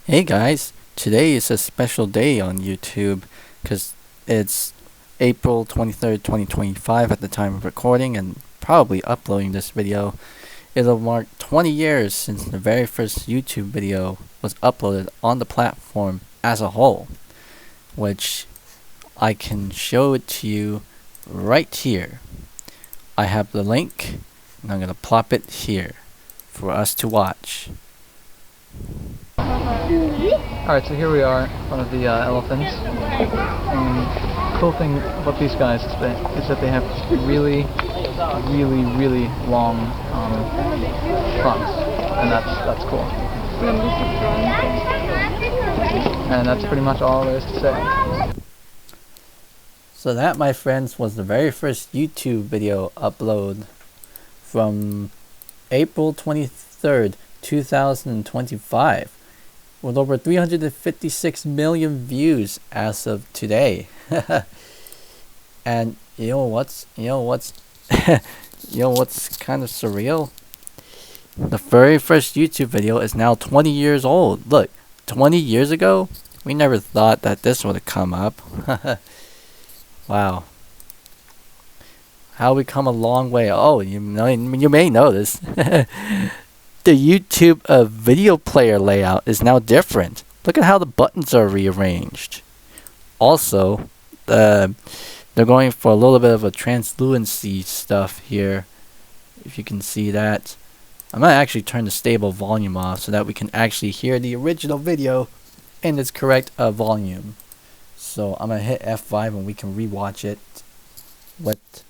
Hey guys, today is a special day on YouTube because it's April 23rd, 2025 at the time of recording and probably uploading this video. It'll mark 20 years since the very first YouTube video was uploaded on the platform as a whole, which I can show it to you right here. I have the link and I'm going to plop it here for us to watch. Alright, so here we are in front of the elephants. And the cool thing about these guys is that they have really long fronts. And that's cool. And that's pretty much all there is to say. So that, my friends, was the very first YouTube video upload from April 23rd, 2025. With over 356 million views as of today. And you know what's kind of surreal? The very first YouTube video is now 20 years old. Look, 20 years ago, we never thought that this would have come up. Wow. How we come a long way. Oh, you may notice. The YouTube video player layout is now different. Look at how the buttons are rearranged. Also, they're going for a little bit of a translucency stuff here. If you can see that. I'm going to actually turn the stable volume off so that we can actually hear the original video in its correct volume. So I'm going to hit F5 and we can rewatch it with...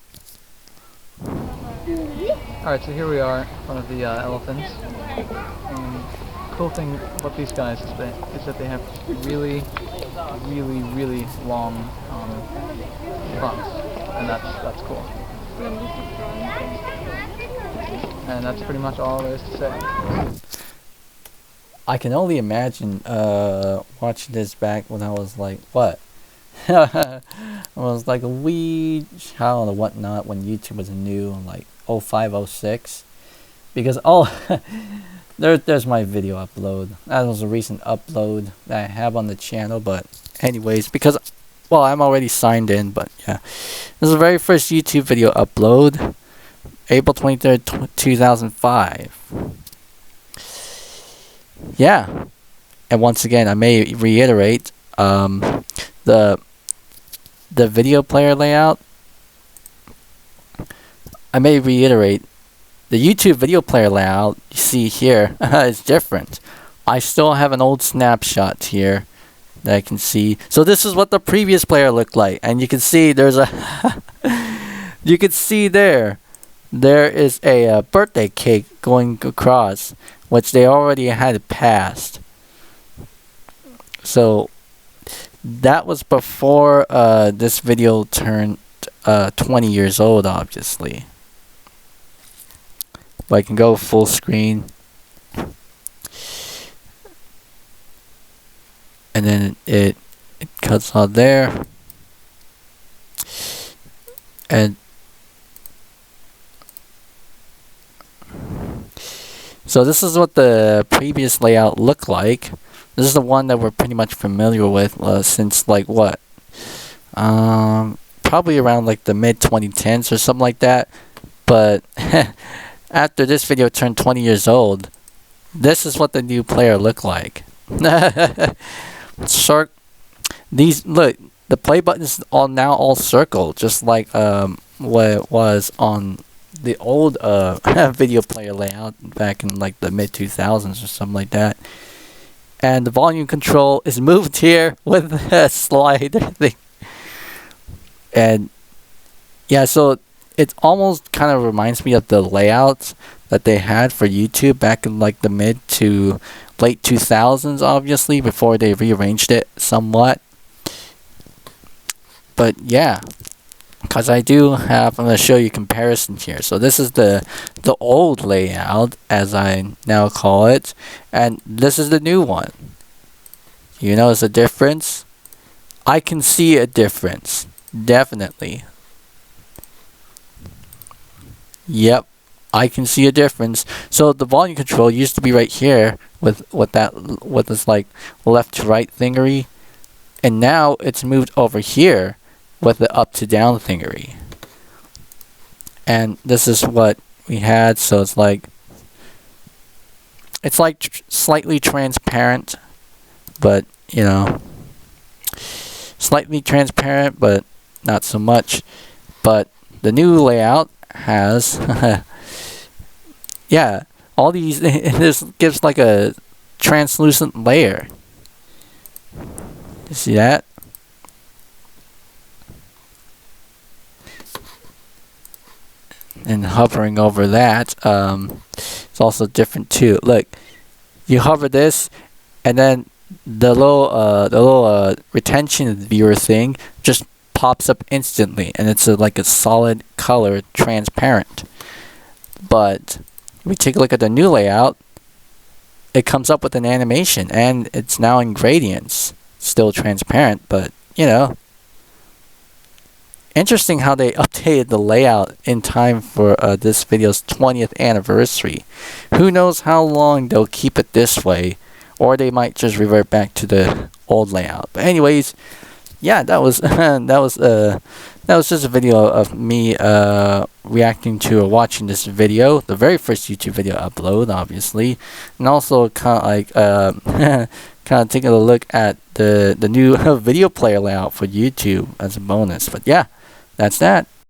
Alright, so here we are in front of the elephants. And the cool thing about these guys is that they have really long fronts. And that's cool. And that's pretty much all there is to say. I can only imagine watching this back when I was like, what? I was like a wee child or whatnot when YouTube was new, like 05, 06. Because, there's my video upload. That was a recent upload that I have on the channel. But anyways, because, well, I'm already signed in, but yeah. This is the very first YouTube video upload. April 23rd, 2005. Yeah. And once again, I may reiterate, the video player layout, I may reiterate, the YouTube video player layout you see here is different. I still have an old snapshot here that I can see. So this is what the previous player looked like, and you can see there's a you can see there is a birthday cake going across, which they already had passed. So that was before this video turned 20 years old, obviously. But I can go full screen. And then it cuts out there. And so this is what the previous layout looked like. This is the one that we're pretty much familiar with since like what? Probably around like the mid 2010s or something like that. But after this video turned 20 years old, this is what the new player looked like. Look, the play button is all circled, just like what it was on the old video player layout back in like the mid 2000s or something like that. And the volume control is moved here with a slider thing. And yeah, so it almost kind of reminds me of the layouts that they had for YouTube back in like the mid to late 2000s, obviously, before they rearranged it somewhat. But yeah, because I'm going to show you comparison here. So this is the old layout, as I now call it, and this is the new one. You notice a difference? I can see a difference, definitely. Yep, I can see a difference. So the volume control used to be right here with this like left to right thingery, and now it's moved over here with the up to down thingery. And this is what we had, so it's like slightly transparent, but you know, slightly transparent, but not so much. But the new layout has yeah, all these this gives like a translucent layer. You see that? And hovering over that, it's also different too. Look, you hover this, and then the little retention viewer thing just pops up instantly, and it's like a solid color, transparent. But if we take a look at the new layout, it comes up with an animation, and it's now in gradients. Still transparent, but you know. Interesting how they updated the layout in time for this video's 20th anniversary. Who knows how long they'll keep it this way, or they might just revert back to the old layout. But anyways, yeah, that was that was just a video of me reacting to or watching this video, the very first YouTube video upload, obviously, and also kind of like kind of taking a look at the new video player layout for YouTube as a bonus. But yeah, that's that.